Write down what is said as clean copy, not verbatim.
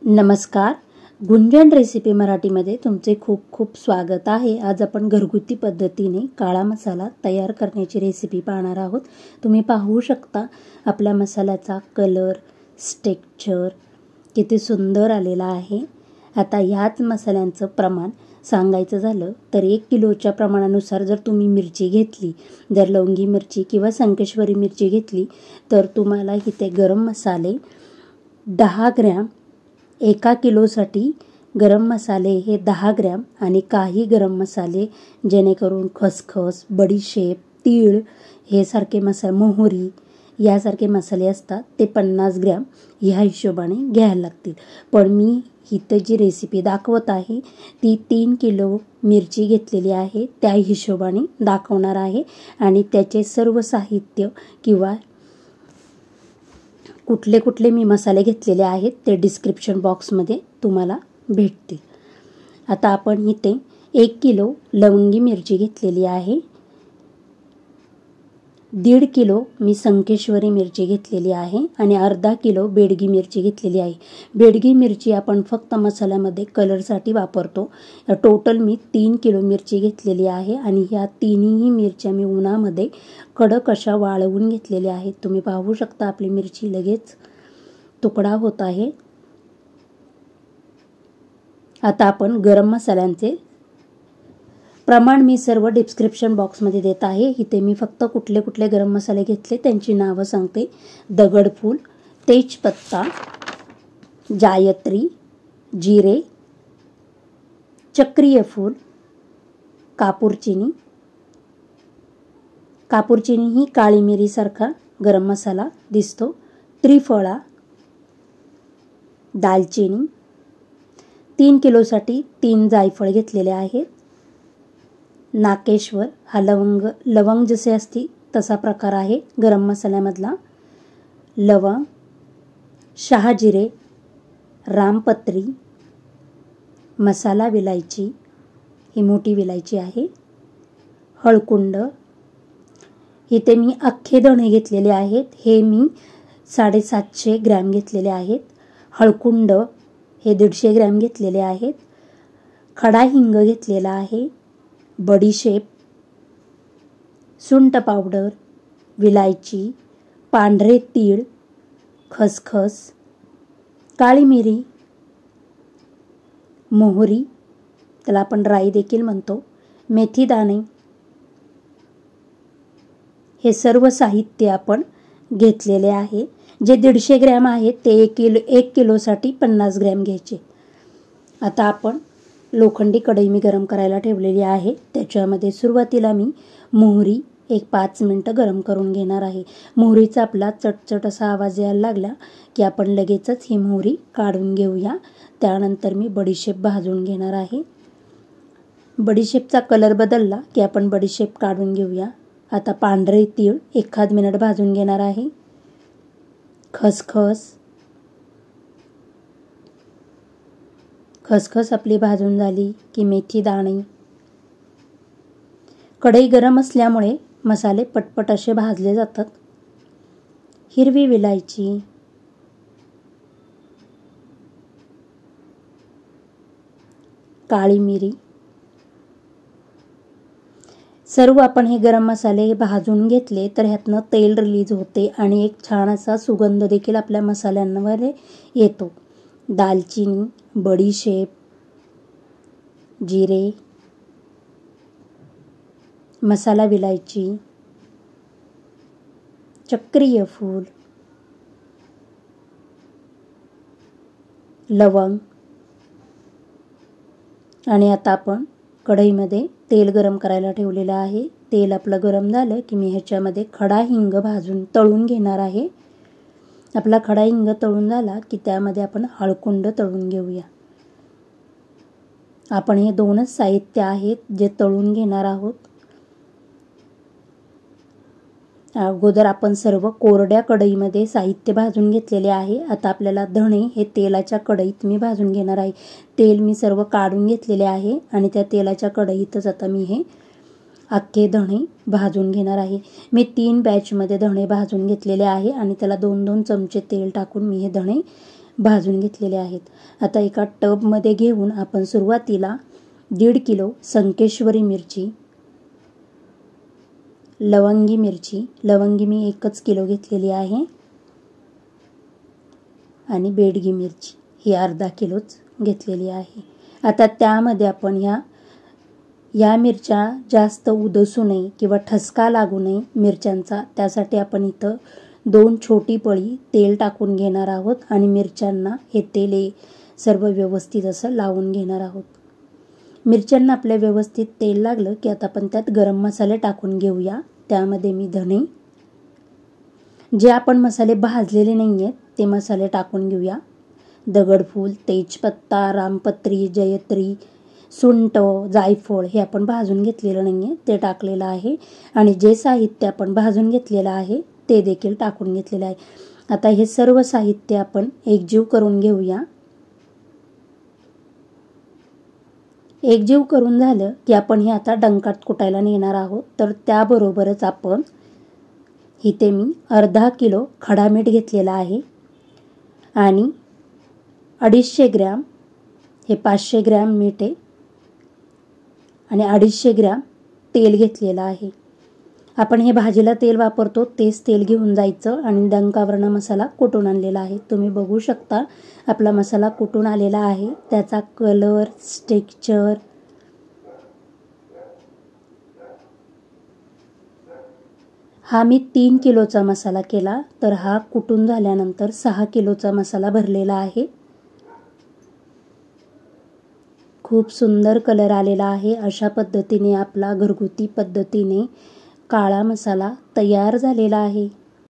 नमस्कार. गुंजन रेसिपी मराठीमध्ये तुमचे खूप खूप स्वागत आहे. आज आपण घरगुती पद्धतीने काळा मसाला तयार करण्याची रेसिपी पाहणार आहोत. तुम्ही पाहू शकता आपल्या मसाल्याचा कलर, टेक्स्चर किती सुंदर आलेला आहे. आता ह्याच मसाल्यांचं प्रमाण सांगायचं झालं तर 1 किलोच्या प्रमाणानुसार जर तुम्ही मिरची घेतली, जर लवंगी मिरची किंवा संकेश्वरी मिरची घेतली तर तुम्हाला इथे गरम मसाले 10 ग्रॅम, 1 किलोसाठी गरम मसाले हे 10 ग्रॅम आणि काही गरम मसाले जेणेकरून खसखस, बडीशेप, तीळ हे सारखे मसाले, मोहरी यासारखे मसाले असतात ते 50 ग्रॅम ह्या हिशोबाने घ्यायला लागतील. पण मी इथं जी रेसिपी दाखवत आहे ती 3 किलो मिरची घेतलेली आहे त्या हिशोबाने दाखवणार आहे आणि त्याचे सर्व साहित्य किंवा कुठले कुठले मी मसाले घेतलेले आहेत ते डिस्क्रिप्शन बॉक्समध्ये तुम्हाला भेटतील. आता आपण इथे 1 किलो लवंगी मिरची घेतलेली आहे, 1.5 किलो मी संकेश्वरी मिरची घेतलेली आहे आणि अर्धा किलो बेडगी मिरची घेतलेली आहे. बेडगी मिरची आपण फक्त मसाल्यामध्ये कलरसाठी वापरतो. टोटल मी 3 किलो मिरची घेतलेली आहे आणि ह्या तिन्ही मिरच्या मी उन्हामध्ये कडक अशा वाळवून घेतलेल्या आहेत. तुम्ही पाहू शकता आपली मिरची लगेच तुकडा होत आहे. आता आपण गरम मसाल्यांचे प्रमाण मी सर्व डिस्क्रिप्शन बॉक्समध्ये देत आहे. इथे मी फक्त कुठले कुठले गरम मसाले घेतले त्यांची नावं सांगते. दगडफूल, तेजपत्ता, जायत्री, जिरे, चक्रीय फूल, कापूरचिनी. कापूरचिनी ही काळी मिरीसारखा गरम मसाला दिसतो. त्रिफळा, दालचिनी, 3 किलोसाठी 3 जायफळ घेतलेले आहेत. नाकेश्वर हा लवंग जसे असते तसा प्रकार आहे गरम मसाल्यामधला. लवंग, शहाजिरे, रामपत्री, मसाला विलायची ही मोठी विलायची आहे. हळकुंड, इथे मी अख्खे धणे घेतलेले आहेत, हे मी 750 ग्रॅम घेतलेले आहेत. हळकुंड हे 150 ग्रॅम घेतलेले आहेत. खडा हिंग घेतलेला आहे. बडीशेप, सुंठ पावडर, विलायची, पांढरे तीळ, खसखस, काळी मिरी, मोहरी त्याला आपण राई देखील म्हणतो, मेथी दाणे हे सर्व साहित्य आपण घेतलेले आहे. जे 150 ग्रॅम आहे ते 1 किलोसाठी 50 ग्रॅम घ्यायचे. आता आपण लोखंडी कढई मी गरम करायला ठेवलेली आहे. त्याच्यामध्ये सुरुवातीला मी मोहरी 5 मिनटं गरम करून घेणार आहे. मोहरीचा आपला चटचट असा आवाज यायला लागला की आपण लगेचच ही मोहरी काढून घेऊया. त्यानंतर मी बडीशेप भाजून घेणार आहे. बडीशेपचा कलर बदलला की आपण बडीशेप काढून घेऊया. आता पांढरे तीळ 1 मिनिट भाजून घेणार आहे. खसखस आपली भाजून झाली की मेथी दाणे. कढई गरम असल्यामुळे मसाले पटपट असे भाजले जातात. हिरवी विलायची, काळी मिरी, सर्व आपण हे गरम मसाले भाजून घेतले तर ह्यातनं तेल रिलीज होते आणि एक छान असा सुगंध देखील आपल्या मसाल्यांवर येतो. दालचिनी, बडीशेप, जिरे, मसाला विलायची, चक्रीय फूल, लवंग आणि आता आपण कढईमध्ये तेल गरम करायला ठेवलेलं आहे. तेल आपलं गरम झालं की मी ह्याच्यामध्ये खडा हिंग तळून घेणार आहे. आपला खडा हिंग तळून झाला की त्यामध्ये आपण हळकुंड तळून घेऊया. आपण हे 2च साहित्य आहेत जे तळून घेणार आहोत. अगोदर आपण सर्व कोरड्या कढईमध्ये साहित्य भाजून घेतलेले आहे. आता आपल्याला धणे हे तेलाच्या कढईत मी भाजून घेणार आहे. तेल मी सर्व काढून घेतलेले आहे आणि त्या तेलाच्या कढईतच आता मी हे अख्खे धणे भाजून घेणार आहे. मी 3 बॅचमध्ये धणे भाजून घेतलेले आहे आणि त्याला 2-2 चमचे तेल टाकून मी हे धणे भाजून घेतलेले आहेत. आता एका टबमध्ये घेऊन आपण सुरुवातीला 1.5 किलो संकेश्वरी मिरची, लवंगी मिरची, लवंगी मी 1 किलो घेतलेली आहे, आणि बेडगी मिरची ही अर्धा किलोच घेतलेली आहे. आता त्यामध्ये आपण या मिरच्या जास्त उदसू नये किंवा ठसका लागू नये मिरच्यांचा, त्यासाठी आपण इथं 2 छोटी पळी तेल टाकून घेणार आहोत आणि मिरच्यांना हे तेल सर्व व्यवस्थित असं लावून घेणार आहोत. मिरच्यांना आपल्या व्यवस्थित तेल लागलं की आता आपण त्यात गरम मसाले टाकून घेऊया. त्यामध्ये मी धणे, जे आपण मसाले भाजलेले नाही आहेत ते मसाले टाकून घेऊया. दगडफूल, तेजपत्ता, रामपत्री, जयत्री, सुंठ, जायफळ हे आपण भाजून घेतलेलं नाही आहे ते टाकलेलं आहे, आणि जे साहित्य आपण भाजून घेतलेलं आहे ते देखील टाकून घेतलेलं आहे. आता हे सर्व साहित्य आपण एकजीव करून घेऊया. एकजीव करून झालं की आपण हे आता डंकात कुटायला नेणार आहोत. तर त्याबरोबरच आपण इथे मी अर्धा किलो खडा मीठ घेतलेला आहे, आणि 250 ग्रॅम हे 500 ग्रॅम मीठ आहे, आणि 250 ग्रॅम तेल घेतलेलं आहे. आपण हे भाजीला तेल वापरतो तेच तेल घेऊन जायचं, आणि डंकावरनं मसाला कुटून आणलेला आहे. तुम्ही बघू शकता आपला मसाला कुटून आलेला आहे. त्याचा कलर, टेक्स्चर हा मी 3 किलोचा मसाला केला, तर हा कुटून झाल्यानंतर 6 किलोचा मसाला भरलेला आहे. खूप सुंदर कलर आलेला आहे. अशा पद्धतीने आपला घरगुती पद्धतीने काळा मसाला तयार झालेला आहे.